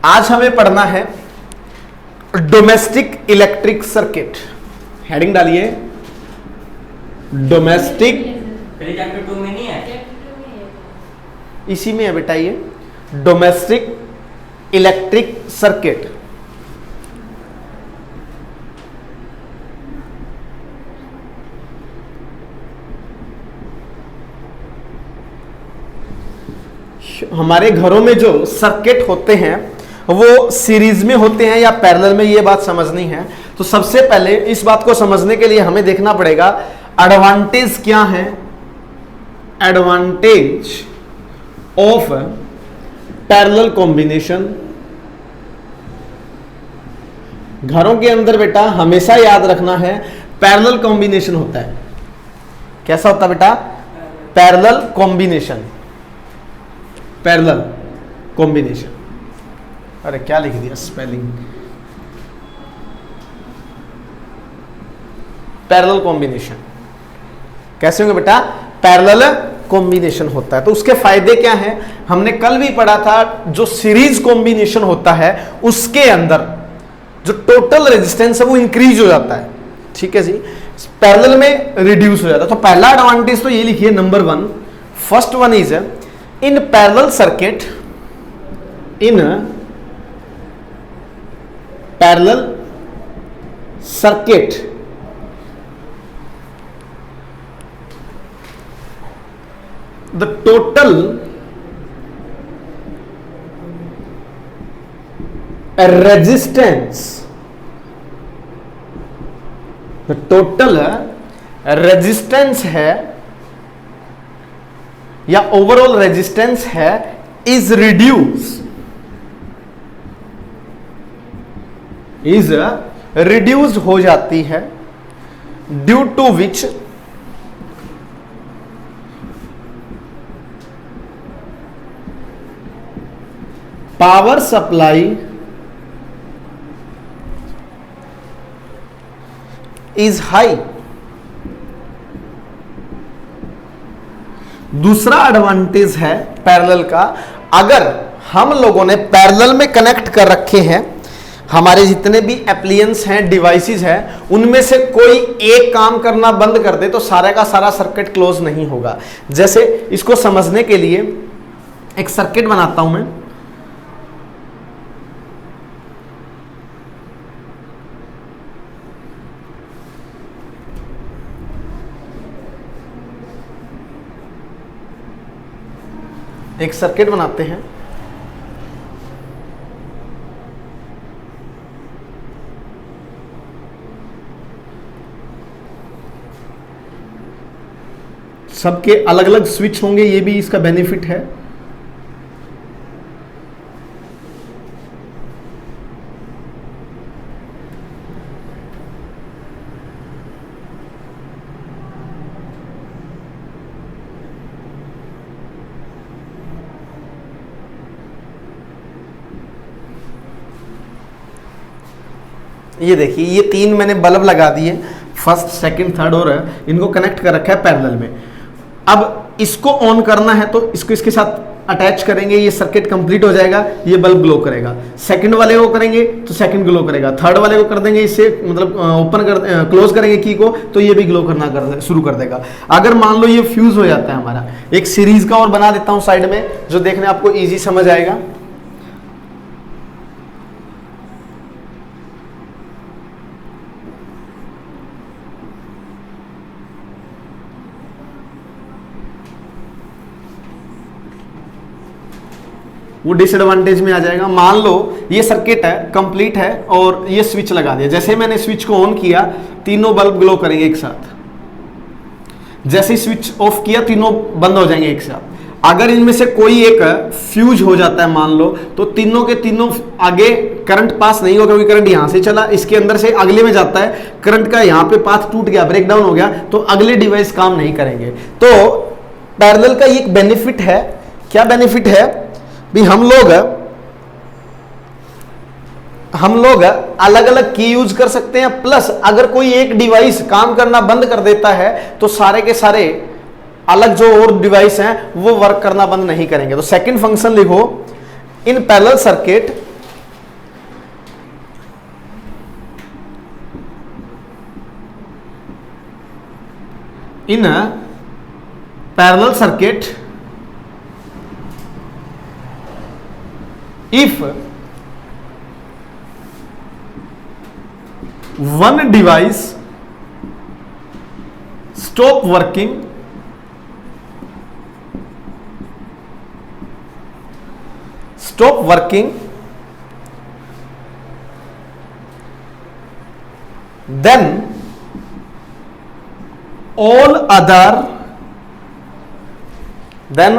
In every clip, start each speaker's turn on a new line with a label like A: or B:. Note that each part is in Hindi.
A: आज हमें पढ़ना है डोमेस्टिक इलेक्ट्रिक सर्किट। हेडिंग डालिए, डोमेस्टिक।
B: चैप्टर 2 में नहीं है,
A: इसी में है बेटा ये, डोमेस्टिक इलेक्ट्रिक सर्किट। हमारे घरों में जो सर्किट होते हैं वो सीरीज में होते हैं या पैरेलल में, ये बात समझनी है। तो सबसे पहले इस बात को समझने के लिए हमें देखना पड़ेगा एडवांटेज क्या है, एडवांटेज ऑफ पैरेलल कॉम्बिनेशन। घरों के अंदर बेटा हमेशा याद रखना है पैरेलल कॉम्बिनेशन होता है। कैसा होता है बेटा? Parallel combination, parallel combination. अरे क्या लिख दिया स्पेलिंग, पैरेलल कॉम्बिनेशन। कैसे होंगे बेटा? पैरेलल कॉम्बिनेशन होता है। तो उसके फायदे क्या हैं? हमने कल भी पढ़ा था, जो सीरीज कॉम्बिनेशन होता है उसके अंदर जो टोटल रेजिस्टेंस है वो इंक्रीज हो जाता है। ठीक है जी, पैरेलल में रिड्यूस हो जाता है। तो पहला एडवांटेज तो ये लिखिए, number 1, first one is in parallel circuit, in parallel circuit the total resistance, the total resistance है या ओवरऑल रेजिस्टेंस है, इज रिड्यूस्ड हो जाती है, due to which power supply is high. दूसरा एडवांटेज है पैरेलल का, अगर हम लोगों ने पैरेलल में कनेक्ट कर रखे हैं, हमारे जितने भी एप्लियंस हैं, डिवाइसेस हैं, उनमें से कोई एक काम करना बंद कर दे तो सारे का सारा सर्किट क्लोज नहीं होगा। जैसे इसको समझने के लिए एक सर्किट बनाता हूं मैं। एक सर्किट बनाते हैं, सबके अलग अलग स्विच होंगे, ये भी इसका बेनिफिट है। ये देखिए, ये 3 मैंने बल्ब लगा दिए, फर्स्ट, सेकंड, थर्ड, और इनको कनेक्ट कर रखा है पैरेलल में। अब इसको ऑन करना है तो इसको इसके साथ अटैच करेंगे, ये सर्किट कंप्लीट हो जाएगा, ये बल्ब ग्लो करेगा। सेकंड वाले को करेंगे तो सेकंड ग्लो करेगा, थर्ड वाले को कर देंगे, इससे मतलब ओपन कर क्लोज करेंगे की को, तो ये भी ग्लो करना शुरू कर देगा। अगर मान लो ये फ्यूज हो जाता है हमारा, एक सीरीज का और बना देता हूं साइड में, जो देखने आपको ईजी समझ आएगा। वो डिसएडवांटेज में आ जाएगा। मान लो ये सर्किट है, कंप्लीट है, और ये स्विच लगा दिया। जैसे मैंने स्विच को ऑन किया, तीनों बल्ब ग्लो करेंगे एक साथ। जैसे स्विच ऑफ किया, तीनों बंद हो जाएंगे एक साथ। अगर इनमें से कोई एक फ्यूज हो जाता है मान लो, तो तीनों के तीनों आगे करंट पास नहीं होगा, क्योंकि करंट यहां से चला, इसके अंदर से अगले में जाता है, करंट का यहां पे पाथ टूट गया, ब्रेक डाउन हो गया, तो अगले डिवाइस काम नहीं करेंगे। तो पैरेलल का एक बेनिफिट है। क्या बेनिफिट है भी? हम लोग अलग अलग की यूज कर सकते हैं, प्लस अगर कोई एक डिवाइस काम करना बंद कर देता है तो सारे के सारे अलग जो और डिवाइस हैं वो वर्क करना बंद नहीं करेंगे। तो सेकंड फंक्शन लिखो, इन parallel circuit in a parallel circuit if one device stop working then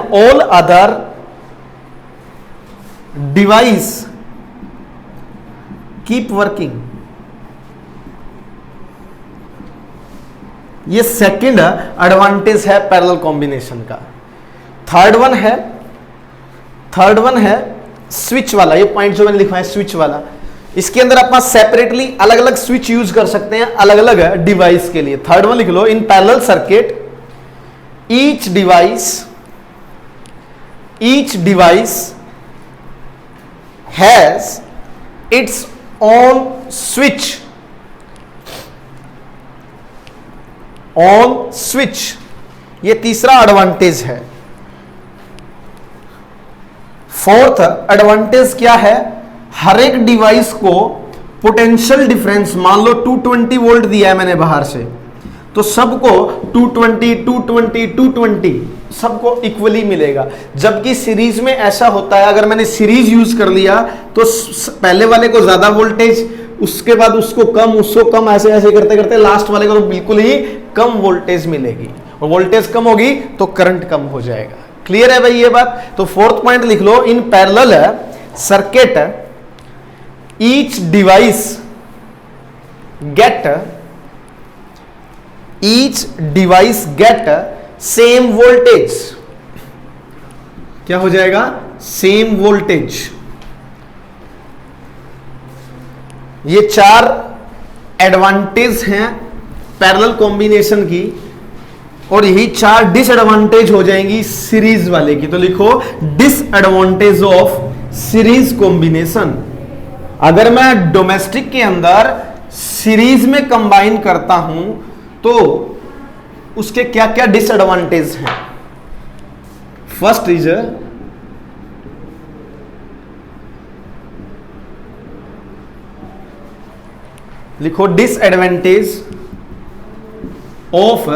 A: all other device keep working। ये सेकंड एडवांटेज है पैरेलल कॉम्बिनेशन का। थर्ड वन है स्विच वाला। ये पॉइंट जो मैंने लिखा है स्विच वाला, इसके अंदर आप सेपरेटली अलग अलग स्विच यूज कर सकते हैं अलग अलग डिवाइस के लिए। थर्ड वन लिख लो, in parallel circuit each device has its own switch. ये तीसरा एडवांटेज है। फोर्थ एडवांटेज क्या है, हर एक डिवाइस को पोटेंशियल डिफरेंस, मान लो 220 वोल्ट दिया है मैंने बाहर से, तो सबको 220 सबको इक्वली मिलेगा। जबकि सीरीज में ऐसा होता है, अगर मैंने सीरीज यूज कर लिया तो पहले वाले को ज्यादा वोल्टेज, उसके बाद उसको कम, ऐसे ऐसे करते करते लास्ट वाले को तो बिल्कुल ही कम वोल्टेज मिलेगी, और वोल्टेज कम होगी तो करंट कम हो जाएगा। क्लियर है भाई ये बात? तो फोर्थ पॉइंट लिख लो, in parallel circuit each device get same voltage. क्या हो जाएगा? Same voltage. ये चार एडवांटेज हैं पैरेलल कॉम्बिनेशन की, और यही चार डिसएडवांटेज हो जाएंगी सीरीज वाले की। तो लिखो डिसएडवांटेज ऑफ सीरीज कॉम्बिनेशन। अगर मैं डोमेस्टिक के अंदर सीरीज में कंबाइन करता हूं तो उसके क्या क्या डिसएडवांटेज हैं। फर्स्ट इज, लिखो disadvantage of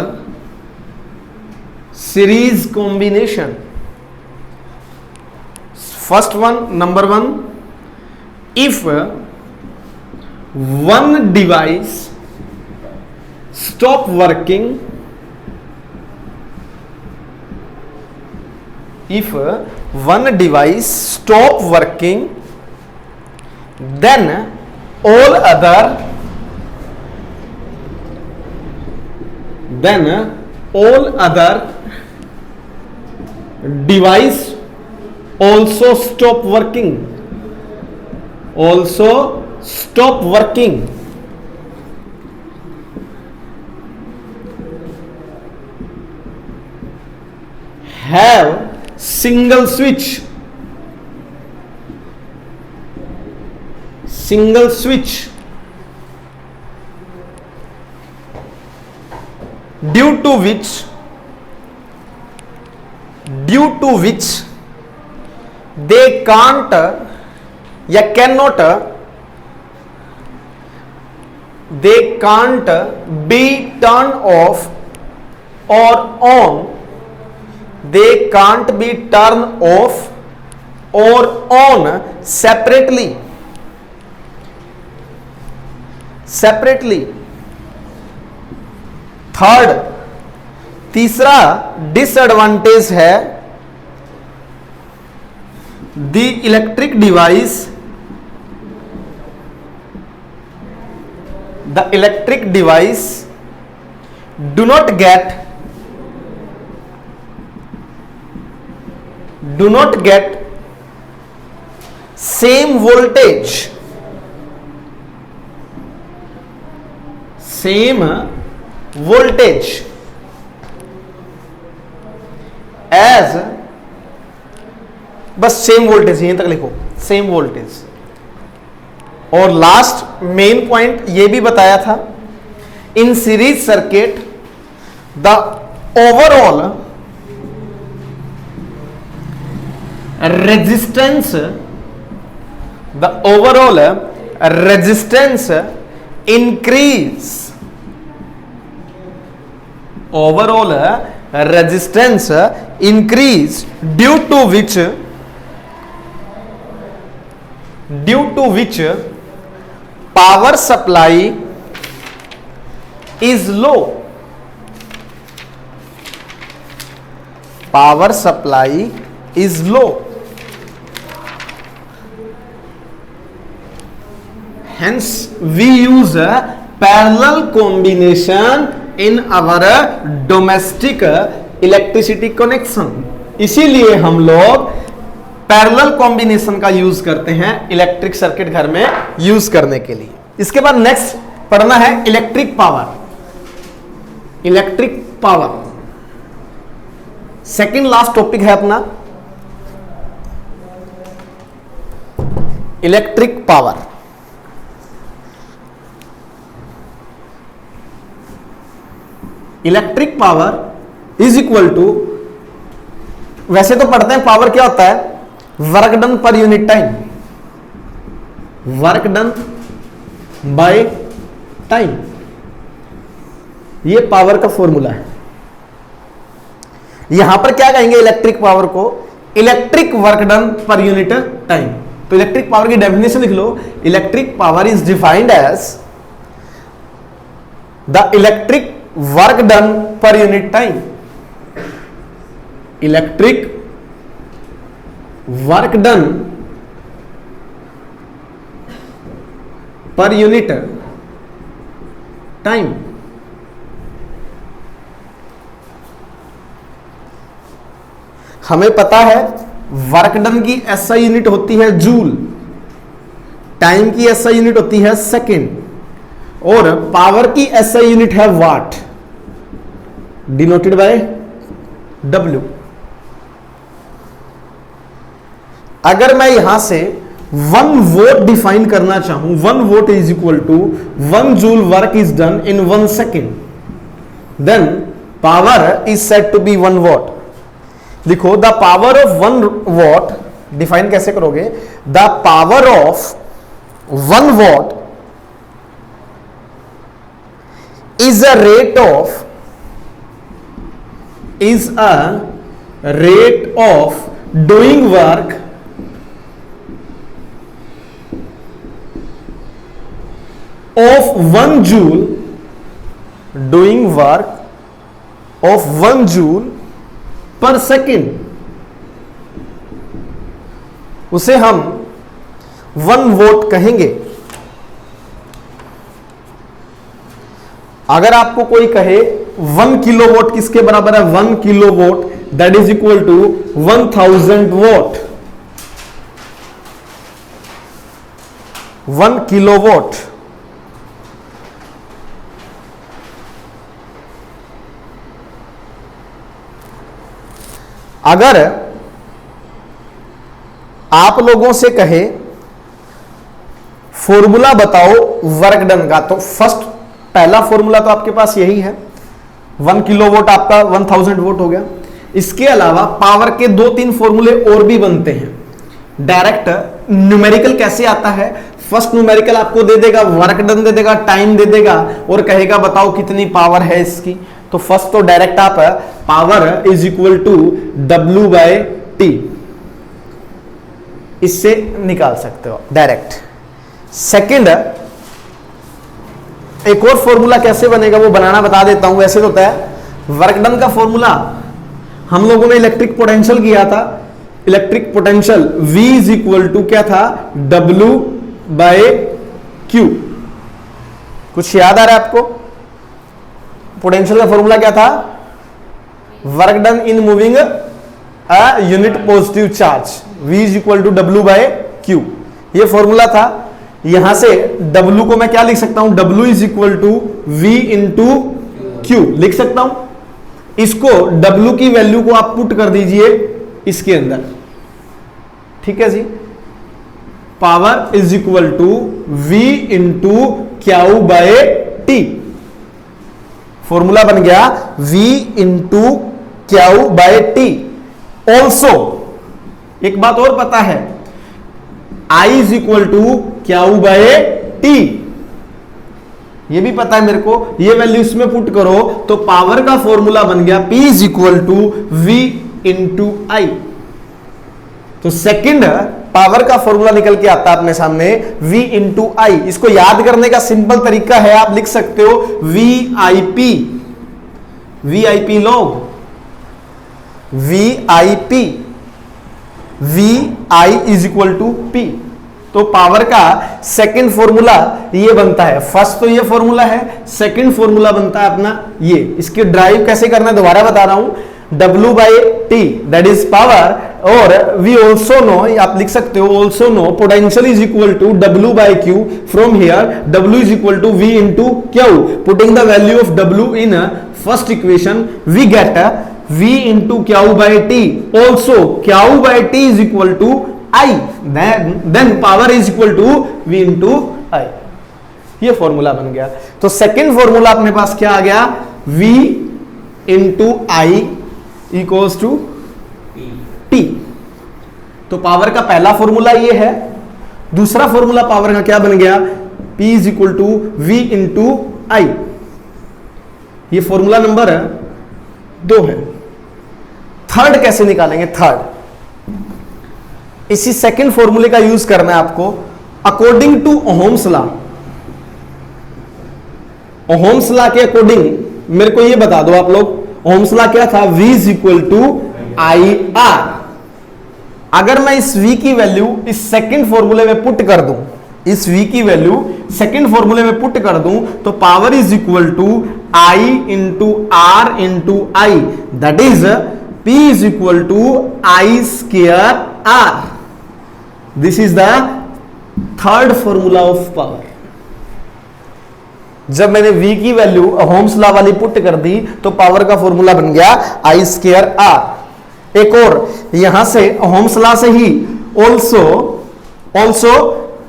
A: series combination. First one, number one, if one device stop working, then all other device also stop working, have single switch, due to which they can't या cannot be turned off or on, separately। Third, तीसरा डिसएडवांटेज है, the electric device do not get same voltage as, बस सेम वोल्टेज, यहीं तक लिखो, सेम वोल्टेज। और लास्ट मेन पॉइंट ये भी बताया था, in series circuit the overall resistance, the overall resistance increase, overall resistance increase due to which power supply is low, power supply is low, hence we use a parallel combination in our domestic electricity connection। इसीलिए हम लोग पैरेलल कॉम्बिनेशन का यूज करते हैं इलेक्ट्रिक सर्किट घर में यूज करने के लिए। इसके बाद नेक्स्ट पढ़ना है electric power. Electric power second last topic है अपना, electric power. Electric power is equal to, वैसे तो पढ़ते हैं पावर क्या होता है, work done per unit time, work done by time, ये पावर का फॉर्मूला है। यहां पर क्या कहेंगे इलेक्ट्रिक पावर को, electric work done per unit time. तो इलेक्ट्रिक पावर की डेफिनेशन लिख लो, electric power is defined as the electric work done per unit time, electric work done per unit time. हमें पता है वर्क डन की एसआई यूनिट होती है जूल, टाइम की एसआई यूनिट होती है सेकेंड, और पावर की एसआई यूनिट है वाट, डिनोटेड बाय डब्ल्यू। अगर मैं यहां से 1 वोट डिफाइन करना चाहूं, 1 volt is equal to 1 joule work is done in 1 second, then power is said to be 1 watt. लिखो the power of 1 watt, define कैसे करोगे, the power of 1 watt is a rate of doing work of 1 joule, doing work of 1 joule per second, उसे हम 1 वोट कहेंगे। अगर आपको कोई कहे 1 किलोवाट किसके बराबर है, 1 kilowatt that is equal to 1000 watt, 1 kilowatt. अगर आप लोगों से कहे फॉर्मूला बताओ वर्क डन का, तो फर्स्ट पहला फॉर्मूला तो आपके पास यही है, 1 किलोवाट आपका 1000 वोट हो गया। इसके अलावा पावर के 2-3 फॉर्मूले और भी बनते हैं। डायरेक्ट न्यूमेरिकल कैसे आता है, फर्स्ट न्यूमेरिकल आपको दे देगा, वर्क डन दे देगा, टाइम दे देगा, और कहेगा बताओ कितनी पावर है इसकी। तो फर्स्ट तो डायरेक्ट आप power is equal to W by T इससे निकाल सकते हो डायरेक्ट। सेकंड, एक और फॉर्मूला कैसे बनेगा वो बनाना बता देता हूं। वैसे तो होता है वर्क डन का फॉर्मूला, हम लोगों ने इलेक्ट्रिक पोटेंशियल किया था, electric potential V is equal to क्या था, W बाय Q। कुछ याद आ रहा है आपको? पोटेंशियल का फॉर्मूला क्या था, work done in moving a unit positive charge, V is equal to W by Q, ये फॉर्मूला था। यहां से W को मैं क्या लिख सकता हूं, W is equal to V into Q लिख सकता हूं। इसको W की वैल्यू को आप पुट कर दीजिए इसके अंदर, ठीक है जी। Power is equal to V into Q by T. Formula बन गया V into Q by T. Also एक बात और पता है, I is equal to Q by T, ये भी पता है मेरे को। ये वैल्यू इसमें पुट करो तो पावर का फॉर्मूला बन गया P is equal to V into I. तो सेकंड पावर का फॉर्मूला निकल के आता है अपने सामने V इंटू आई। इसको याद करने का सिंपल तरीका है, आप लिख सकते हो वीआईपी लॉग VIP VI is equal to P। तो पावर का सेकंड फॉर्मूला ये बनता है। फर्स्ट तो ये फॉर्मूला है, सेकंड फॉर्मूला बनता है अपना ये। इसके ड्राइव कैसे करना है दोबारा बता रहा हूं, W by T that is power, और वी ऑल्सो नो, आप लिख सकते हो also know potential is equal to W by Q. From here W is equal to V into Q. Putting the value of W in first equation we get V into Q by T. Also Q by T is equal to I, then power is equal to V into I। ये फॉर्मूला बन गया। तो सेकंड फॉर्मूला अपने पास क्या आ गया, V into I equals to T। तो पावर का पहला फॉर्मूला ये है। दूसरा फॉर्मूला पावर का क्या बन गया, P is equal to V into I. ये फॉर्मूला नंबर 2 है। थर्ड कैसे निकालेंगे, थर्ड इसी सेकंड फॉर्मूले का यूज करना है आपको। According to Ohm's law, Ohm's law के अकॉर्डिंग मेरे को ये बता दो आप लोग, ओहम्स लॉ क्या था, V is equal to I R. अगर मैं इस V की वैल्यू इस सेकंड फॉर्मूले में पुट कर दूं, इस V की वैल्यू सेकंड फॉर्मूले में पुट कर दूं, तो power is equal to I into R into I, that is P is equal to I square R। This is the third formula of power. जब मैंने V की वैल्यू ओहम्स लॉ वाली पुट कर दी तो पावर का फॉर्मूला बन गया I स्क्वायर R। एक और यहां से ओहम्स लॉ से ही ऑल्सो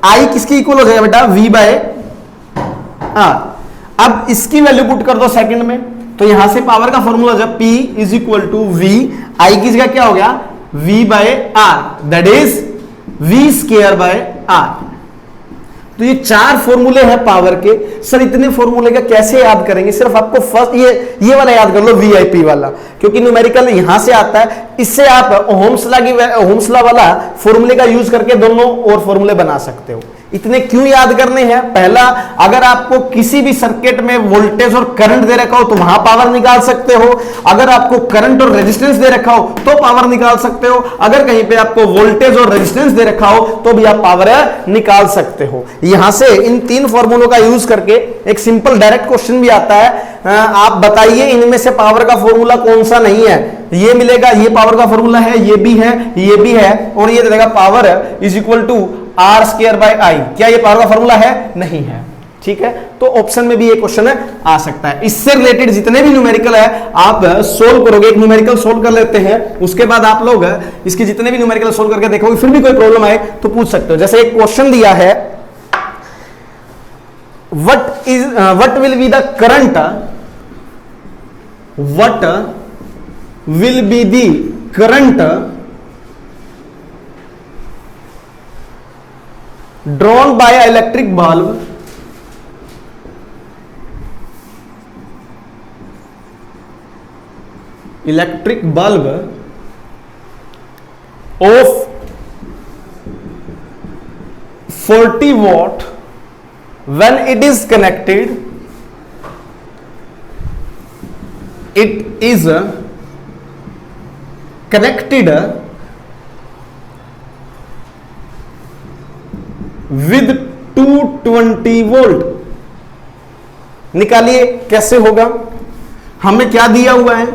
A: I किसकी इक्वल हो जाएगा बेटा, V बाय R। अब इसकी वैल्यू पुट कर दो सेकंड में, तो यहां से पावर का फॉर्मूला जब P is equal to V, I की जगह क्या हो गया, V by R, that is V square by R। तो ये 4 फॉर्मूले हैं पावर के। सर इतने फॉर्मूले का कैसे याद करेंगे, सिर्फ आपको फर्स्ट ये वाला याद कर लो, वीआईपी वाला, क्योंकि न्यूमेरिकल यहां से आता है। इससे आप ओहम्स लॉ वाला फॉर्मूले का यूज करके दोनों और फॉर्मूले बना सकते हो। इतने क्यों याद करने हैं, पहला, अगर आपको किसी भी सर्किट में वोल्टेज और करंट दे रखा हो तो वहां पावर निकाल सकते हो। अगर आपको करंट और रेजिस्टेंस दे रखा हो तो पावर निकाल सकते हो। अगर कहीं पे आपको वोल्टेज और रेजिस्टेंस दे रखा हो तो भी आप पावर निकाल सकते हो। यहां से इन 3 फॉर्मूलों का यूज करके एक सिंपल डायरेक्ट क्वेश्चन भी आता है, आप बताइए इनमें से पावर का फॉर्मूला कौन सा नहीं है। ये मिलेगा, ये पावर का फॉर्मूला है, ये भी है, ये भी है, और ये देगा power is equal to R square by I. क्या ये पावर का फॉर्मूला है, नहीं है, ठीक है। तो ऑप्शन में भी ये क्वेश्चन आ सकता है। इससे रिलेटेड जितने भी न्यूमेरिकल है आप सोल्व करोगे। एक न्यूमेरिकल सोल्व कर लेते हैं, उसके बाद आप लोग इसके जितने भी न्यूमेरिकल सोल्व करके देखोगे, फिर भी कोई प्रॉब्लम आए तो पूछ सकते हो। जैसे एक क्वेश्चन दिया है, what will be the current, what will be the current drawn by electric bulb of 40 watt when it is connected, it is connected with 220 volt. निकालिए कैसे होगा। हमें क्या दिया हुआ है,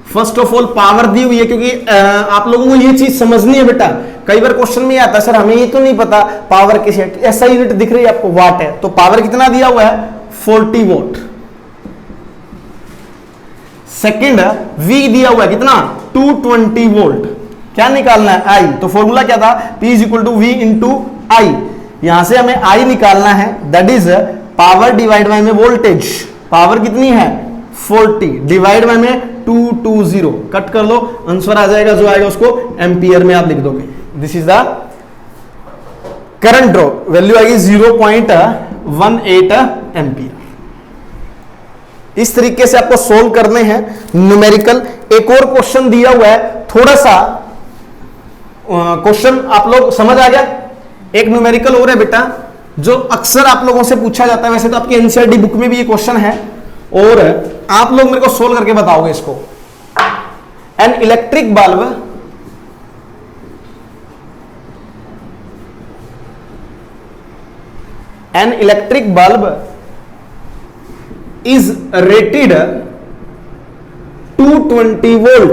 A: फर्स्ट ऑफ ऑल पावर दी हुई है, क्योंकि आप लोगों को ये चीज समझनी है बेटा। कई बार क्वेश्चन में आता है, सर हमें ये तो नहीं पता पावर किस है, ऐसा यूनिट दिख रही है आपको, वाट है, तो पावर कितना दिया हुआ है, 40 वोल्ट। सेकंड V दिया हुआ है कितना, 220 वोल्ट। क्या निकालना है, I। तो फॉर्मूला क्या था, P is equal to V into I. यहां से हमें I निकालना है, that is power divide by में वोल्टेज। पावर कितनी है 40, डिवाइड बाय में 220, कट कर लो, आंसर आ जाएगा, जो आएगा उसको एम्पियर में आप लिख दोगे। This is the current drop, value आएगी 0.18 एम्पियर। इस तरीके से आपको सोल्व करने हैं न्यूमेरिकल। एक और क्वेश्चन दिया हुआ है, थोड़ा सा क्वेश्चन आप लोग समझ आ गया। एक न्यूमेरिकल और है बेटा, जो अक्सर आप लोगों से पूछा जाता है, वैसे तो आपकी एनसीईआरटी बुक में भी ये क्वेश्चन है, और आप लोग मेरे को सोल्व करके बताओगे इसको। An electric bulb is rated 220 volt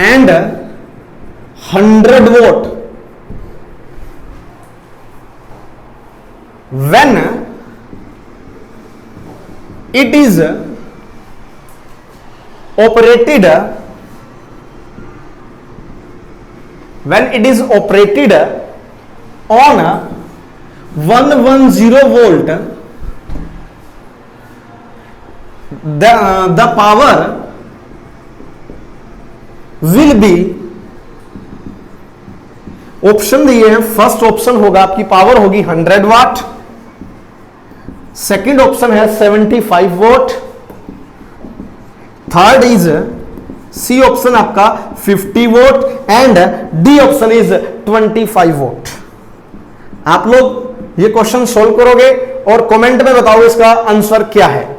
A: and 100 watt when it is operated on 110 volt, the power will be, option दिए हैं, फर्स्ट ऑप्शन होगा आपकी पावर होगी 100 वाट, सेकंड ऑप्शन है 75 watt, third is C option आपका 50 watt and D option is 25 watt. आप लोग ये क्वेश्चन सोल्व करोगे और कमेंट में बताओगे इसका आंसर क्या है।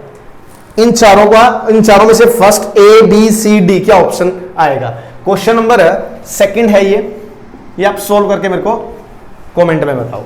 A: इन चारों में से first A B C D क्या ऑप्शन आएगा। क्वेश्चन नंबर सेकंड है ये आप सोल्व करके मेरे को कमेंट में बताओ।